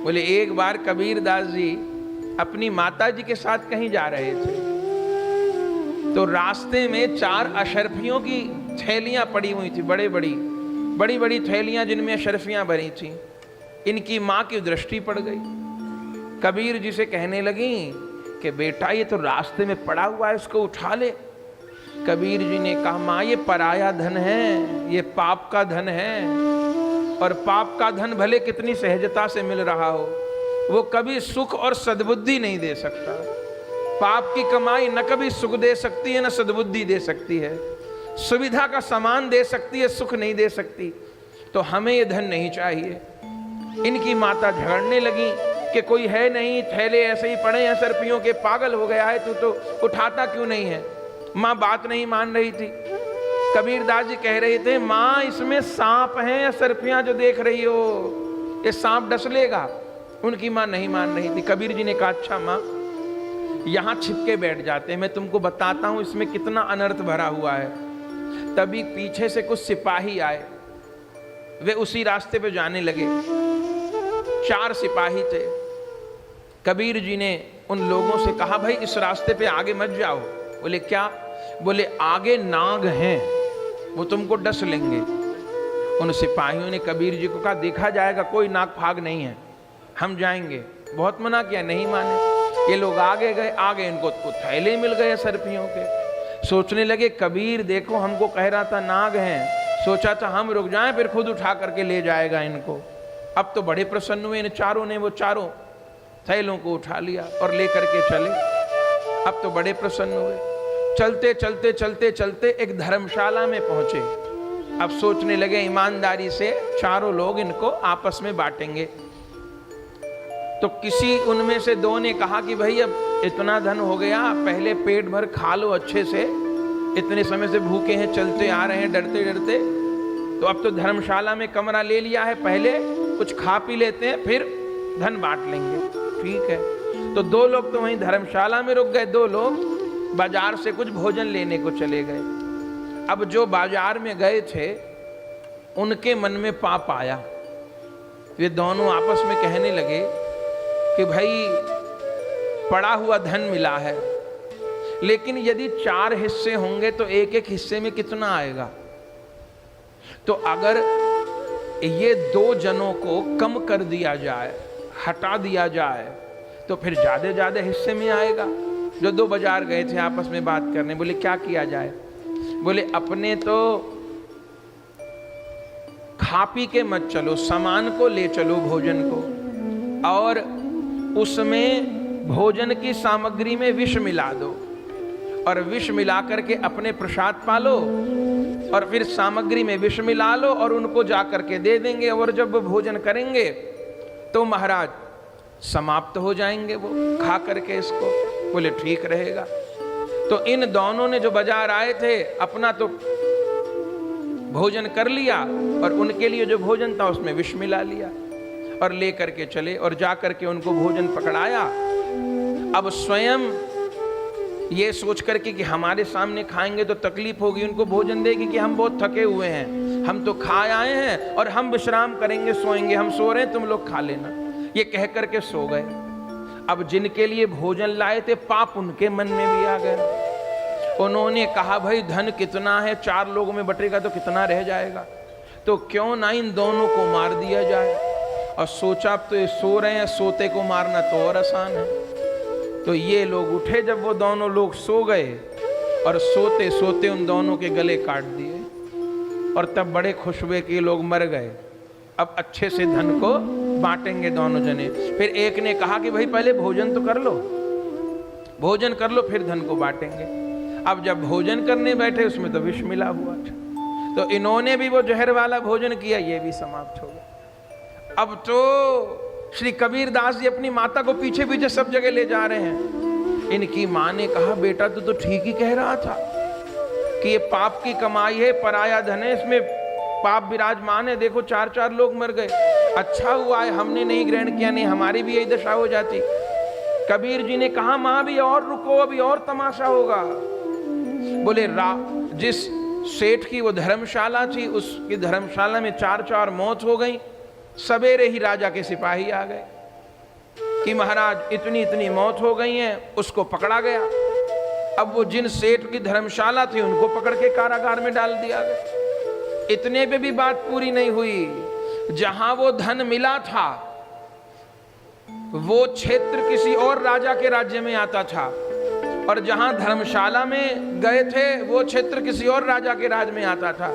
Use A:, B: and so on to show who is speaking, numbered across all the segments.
A: बोले एक बार कबीर दास जी अपनी माता जी के साथ कहीं जा रहे थे, तो रास्ते में 4 अशर्फियों की थैलियां पड़ी हुई थी, बड़ी बड़ी थैलियां जिनमें अशर्फियां भरी थी। इनकी मां की दृष्टि पड़ गई। कबीर जी से कहने लगी कि बेटा ये तो रास्ते में पड़ा हुआ है, इसको उठा ले। कबीर जी ने कहा मां ये पराया धन है, ये पाप का धन है, और पाप का धन भले कितनी सहजता से मिल रहा हो, वो कभी सुख और सद्बुद्धि नहीं दे सकता। पाप की कमाई न कभी सुख दे सकती है न सद्बुद्धि दे सकती है। सुविधा का सामान दे सकती है, सुख नहीं दे सकती। तो हमें ये धन नहीं चाहिए। इनकी माता झगड़ने लगी कि कोई है नहीं, थैले ऐसे ही पड़े हैं सर्पियों के, पागल हो गया है तू, तो उठाता क्यों नहीं है। माँ बात नहीं मान रही थी। कबीर दास जी कह रहे थे माँ इसमें सांप हैं या सर्पियां जो देख रही हो, ये सांप डस लेगा। उनकी माँ नहीं मान रही थी। कबीर जी ने कहा अच्छा माँ यहां छिप के बैठ जाते हैं, मैं तुमको बताता हूं इसमें कितना अनर्थ भरा हुआ है। तभी पीछे से कुछ सिपाही आए, वे उसी रास्ते पे जाने लगे। 4 सिपाही थे। कबीर जी ने उन लोगों से कहा भाई इस रास्ते पे आगे मत जाओ। बोले क्या? बोले आगे नाग हैं, वो तुमको डस लेंगे। उन सिपाहियों ने कबीर जी को कहा देखा जाएगा, कोई नाग फाग नहीं है, हम जाएंगे। बहुत मना किया, नहीं माने। ये लोग आगे गए, आगे इनको थैले मिल गए सर्पियों के। सोचने लगे कबीर देखो हमको कह रहा था नाग हैं, सोचा था हम रुक जाएं फिर खुद उठा करके ले जाएगा इनको। अब तो बड़े प्रसन्न हुए इन चारों ने, वो चारों थैलों को उठा लिया और लेकर के चले। अब तो बड़े प्रसन्न हुए। चलते चलते चलते चलते एक धर्मशाला में पहुंचे। अब सोचने लगे ईमानदारी से चारों लोग इनको आपस में बांटेंगे। तो किसी उनमें से 2 ने कहा कि भाई अब इतना धन हो गया, पहले पेट भर खा लो अच्छे से, इतने समय से भूखे हैं, चलते आ रहे हैं डरते डरते, तो अब तो धर्मशाला में कमरा ले लिया है, पहले कुछ खा पी लेते हैं फिर धन बांट लेंगे। ठीक है। तो 2 लोग तो वहीं धर्मशाला में रुक गए, 2 लोग बाजार से कुछ भोजन लेने को चले गए। अब जो बाजार में गए थे उनके मन में पाप आया। वे दोनों आपस में कहने लगे कि भाई पड़ा हुआ धन मिला है, लेकिन यदि 4 हिस्से होंगे तो एक एक हिस्से में कितना आएगा। तो अगर ये 2 जनों को कम कर दिया जाए, हटा दिया जाए, तो फिर ज्यादा हिस्से में आएगा। जो 2 बाजार गए थे आपस में बात करने, बोले क्या किया जाए। बोले अपने तो खा पी के मत चलो, सामान को ले चलो भोजन को, और उसमें भोजन की सामग्री में विष मिला दो, और विष मिला करके अपने प्रसाद पालो, और फिर सामग्री में विष मिला लो और उनको जा करके दे देंगे, और जब वो भोजन करेंगे तो महाराज समाप्त हो जाएंगे वो खा करके इसको। बोले ठीक रहेगा। तो इन दोनों ने जो बाजार आए थे अपना तो भोजन कर लिया, और उनके लिए जो भोजन था उसमें विष मिला लिया और ले करके चले, और जा करके उनको भोजन पकड़ाया। अब स्वयं ये सोच करके कि हमारे सामने खाएंगे तो तकलीफ होगी, उनको भोजन देगी कि हम बहुत थके हुए हैं, हम तो खा आए हैं और हम विश्राम करेंगे, सोएंगे, हम सो रहे हैं, तुम लोग खा लेना। ये कह करके सो गए। अब जिनके लिए भोजन लाए थे पाप उनके मन में भी आ गया। उन्होंने कहा भाई धन कितना है, 4 लोगों में बटेगा तो कितना रह जाएगा, तो क्यों ना इन दोनों को मार दिया जाए। और सोचा अब तो ये सो रहे हैं, सोते को मारना तो और आसान है। तो ये लोग उठे, जब वो दोनों लोग सो गए, और सोते सोते उन दोनों के गले काट दिए, और तब बड़े खुश हुए कि ये लोग मर गए, अब अच्छे से धन को बांटेंगे दोनों जने। फिर एक ने कहा कि भाई पहले भोजन तो कर लो, भोजन कर लो फिर धन को बांटेंगे। अब जब भोजन करने बैठे उसमें तो विष मिला हुआ था, तो इन्होंने भी वो जहर वाला भोजन किया, ये भी समाप्त हो गया। अब तो श्री कबीर दास जी अपनी माता को पीछे पीछे सब जगह ले जा रहे हैं। इनकी माँ ने कहा बेटा तू तो ठीक ही कह रहा था कि ये पाप की कमाई है, पराया धन है, इसमें पाप विराजमान है, देखो 4 लोग मर गए। अच्छा हुआ है हमने नहीं ग्रहण किया, नहीं हमारी भी यही दशा हो जाती। कबीर जी ने कहा मां भी और रुको, अभी और तमाशा होगा। बोले जिस सेठ की वो धर्मशाला थी, उसकी धर्मशाला में 4 मौत हो गई। सवेरे ही राजा के सिपाही आ गए। कि महाराज इतनी इतनी मौत हो गई है, उसको पकड़ा गया। अब वो जिन सेठ की धर्मशाला थी उनको पकड़ के कारागार में डाल दिया गया। इतने पे भी बात पूरी नहीं हुई, जहां वो धन मिला था वो क्षेत्र किसी और राजा के राज्य में आता था, और जहां धर्मशाला में गए थे वो क्षेत्र किसी और राजा के राज्य में आता था।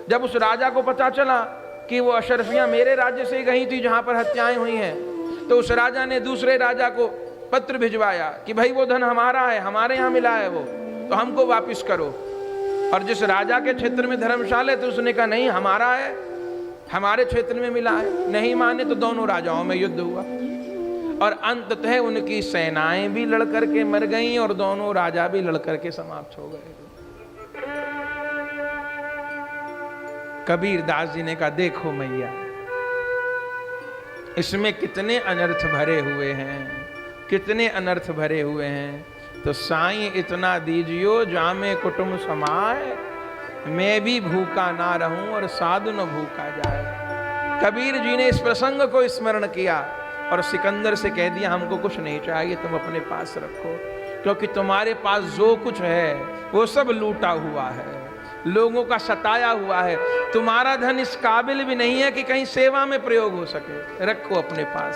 A: जब उस राजा को पता चला कि वो अशरफियां मेरे राज्य से गई थी जहां पर हत्याएं हुई हैं, तो उस राजा ने दूसरे राजा को पत्र भिजवाया कि भाई वो धन हमारा है, हमारे यहाँ मिला है वो, तो हमको वापस करो। और जिस राजा के क्षेत्र में धर्मशाला तो उसने कहा नहीं हमारा है, हमारे क्षेत्र में मिला है। नहीं माने तो दोनों राजाओं में युद्ध हुआ, और अंततः उनकी सेनाएं भी लड़ करके मर गईं और दोनों राजा भी लड़ करके समाप्त हो गए। कबीर दास जी ने कहा देखो मैया, इसमें कितने अनर्थ भरे हुए हैं, कितने अनर्थ भरे हुए हैं। तो साईं इतना दीजियो जामे कुटुंब समाए, मैं भी भूखा ना रहूं और साधु न भूखा जाए। कबीर जी ने इस प्रसंग को स्मरण किया और सिकंदर से कह दिया हमको कुछ नहीं चाहिए, तुम अपने पास रखो, क्योंकि तुम्हारे पास जो कुछ है वो सब लूटा हुआ है, लोगों का सताया हुआ है। तुम्हारा धन इस काबिल भी नहीं है कि कहीं सेवा में प्रयोग हो सके, रखो अपने पास।